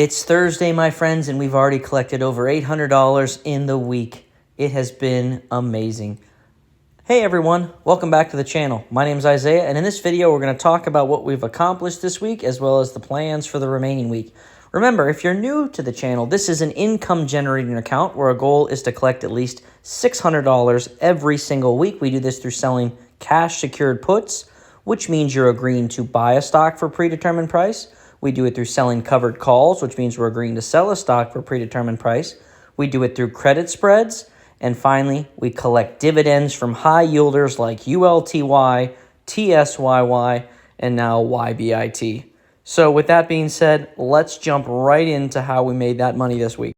It's Thursday, my friends, and we've already collected over $800 in the week. It has been amazing. Hey everyone, welcome back to the channel. My name is Isaiah, and in this video we're going to talk about what we've accomplished this week as well as the plans for the remaining week. Remember, if you're new to the channel, this is an income generating account where our goal is to collect at least $600 every single week. We do this through selling cash secured puts, which means you're agreeing to buy a stock for a predetermined price. We do it through selling covered calls, which means we're agreeing to sell a stock for a predetermined price. We do it through credit spreads. And finally, we collect dividends from high yielders like ULTY, TSYY, and now YBIT. So with that being said, let's jump right into how we made that money this week.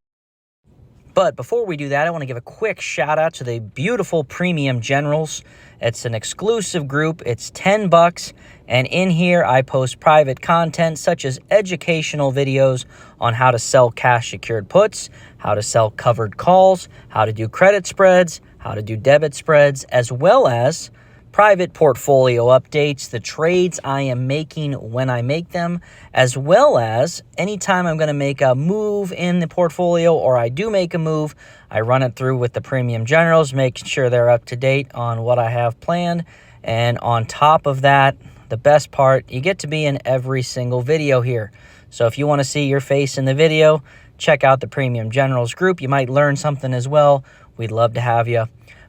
But before we do that, I want to give a quick shout out to the beautiful Premium Generals. It's an exclusive group. It's $10, and in here I post private content such as educational videos on how to sell cash secured puts, how to sell covered calls, how to do credit spreads, how to do debit spreads, as well as private portfolio updates, the trades I am making when I make them, as well as anytime I'm going to make a move in the portfolio or I do make a move, I run it through with the Premium Generals, making sure they're up to date on what I have planned. And on top of that, the best part, you get to be in every single video here. So if you want to see your face in the video, check out the Premium Generals group. You might learn something as well. We'd love to have you.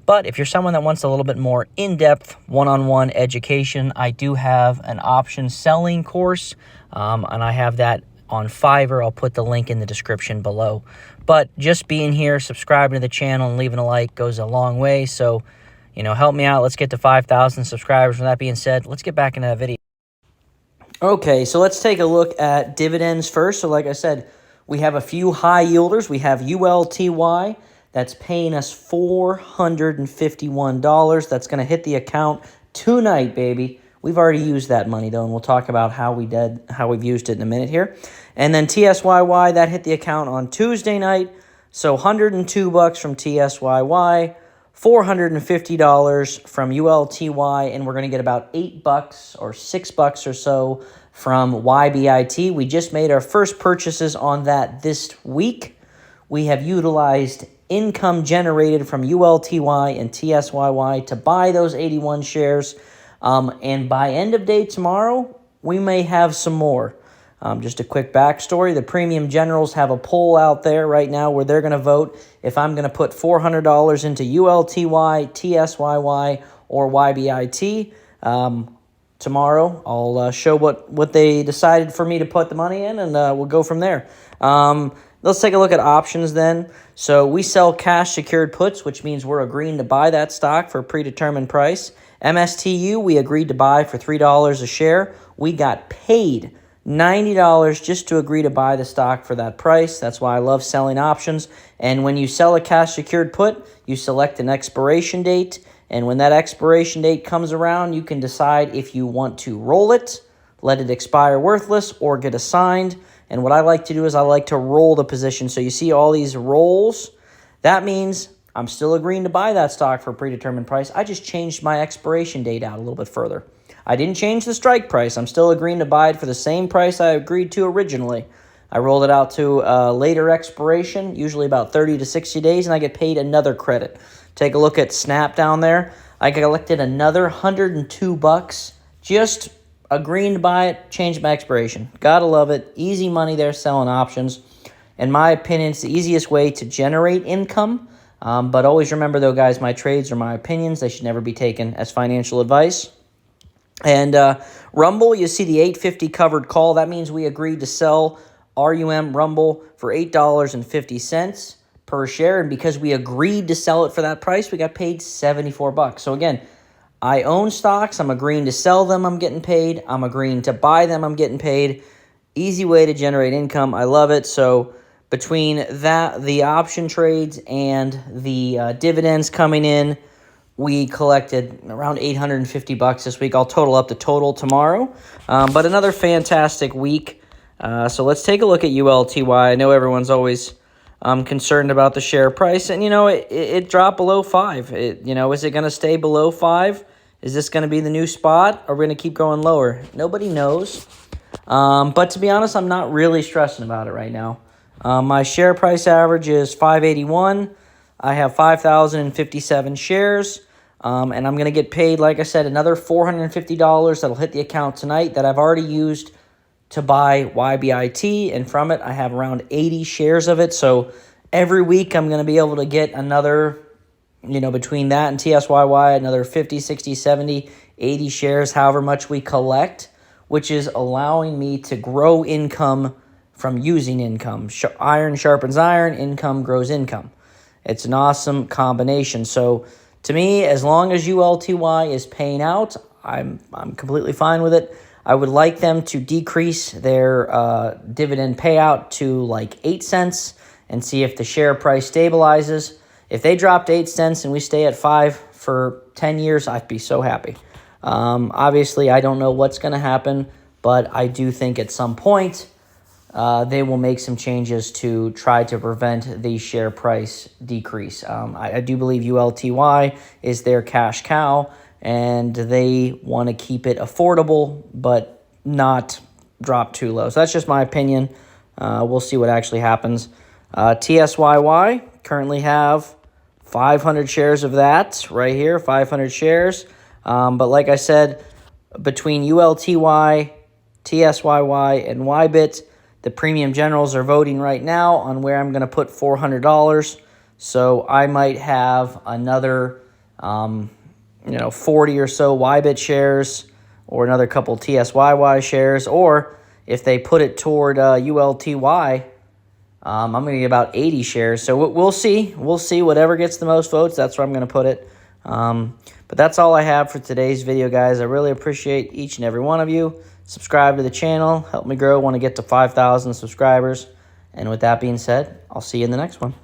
But if you're someone that wants a little bit more in-depth one-on-one education, I do have an option selling course, and I have that on Fiverr. I'll put the link in the description below. But just being here, subscribing to the channel, and leaving a like goes a long way. So, help me out. Let's get to 5,000 subscribers. With that being said, let's get back into that video. Okay, so let's take a look at dividends first. So like I said, we have a few high yielders. We have ULTY. That's paying us $451. That's going to hit the account tonight, baby. We've already used that money, though, and we'll talk about how we've used it in a minute here. And then TSYY, that hit the account on Tuesday night. So $102 from TSYY, $450 from ULTY, and we're going to get about $8 or $6 or so from YBIT. We just made our first purchases on that this week. We have utilized income generated from ULTY and TSYY to buy those 81 shares. And by end of day tomorrow, we may have some more. Just a quick backstory. The Premium Generals have a poll out there right now where they're going to vote if I'm going to put $400 into ULTY, TSYY, or YBIT. Tomorrow, I'll show what they decided for me to put the money in, and we'll go from there. Let's take a look at options then. So we sell cash secured puts, which means we're agreeing to buy that stock for a predetermined price. MSTU, we agreed to buy for $3 a share. We got paid $90 just to agree to buy the stock for that price. That's why I love selling options. And when you sell a cash secured put, you select an expiration date. And when that expiration date comes around, you can decide if you want to roll it, let it expire worthless, or get assigned. And what I like to do is I like to roll the position. So you see all these rolls. That means I'm still agreeing to buy that stock for a predetermined price. I just changed my expiration date out a little bit further. I didn't change the strike price. I'm still agreeing to buy it for the same price I agreed to originally. I rolled it out to a later expiration, usually about 30 to 60 days, and I get paid another credit. Take a look at Snap down there. I collected another $102 just agreeing to buy it, change my expiration. Gotta love it. Easy money there selling options. In my opinion, it's the easiest way to generate income. But always remember, though, guys, my trades are my opinions. They should never be taken as financial advice. And Rumble, you see the $8.50 covered call. That means we agreed to sell RUM Rumble for $8.50 per share. And because we agreed to sell it for that price, we got paid $74. So again, I own stocks. I'm agreeing to sell them. I'm getting paid. I'm agreeing to buy them. I'm getting paid. Easy way to generate income. I love it. So between that, the option trades, and the dividends coming in, we collected around $850 this week. I'll total up the total tomorrow. But another fantastic week. So let's take a look at ULTY. I know everyone's always concerned about the share price. And, it dropped below 5. Is it going to stay below 5? Is this going to be the new spot? Or are we going to keep going lower? Nobody knows. But to be honest, I'm not really stressing about it right now. My share price average is 581. I have 5,057 shares. And I'm going to get paid, like I said, another $450 that'll hit the account tonight that I've already used to buy YBIT. And from it, I have around 80 shares of it. So every week, I'm going to be able to get another, between that and TSYY, another 50, 60, 70, 80 shares, however much we collect, which is allowing me to grow income from using income. Iron sharpens iron, income grows income. It's an awesome combination. So to me, as long as ULTY is paying out, I'm completely fine with it. I would like them to decrease their dividend payout to like 8 cents and see if the share price stabilizes. If they dropped 8 cents and we stay at 5 for 10 years, I'd be so happy. Obviously, I don't know what's going to happen, but I do think at some point they will make some changes to try to prevent the share price decrease. I do believe ULTY is their cash cow, and they want to keep it affordable but not drop too low. So that's just my opinion. We'll see what actually happens. TSYY, currently have 500 shares of that right here, 500 shares. But like I said, between ULTY, TSYY, and YBIT, the premium generals are voting right now on where I'm going to put $400. So I might have another, 40 or so YBIT shares or another couple TSYY shares. Or if they put it toward ULTY, I'm going to get about 80 shares. So we'll see. We'll see. Whatever gets the most votes, that's where I'm going to put it. But that's all I have for today's video, guys. I really appreciate each and every one of you. Subscribe to the channel. Help me grow. I want to get to 5,000 subscribers. And with that being said, I'll see you in the next one.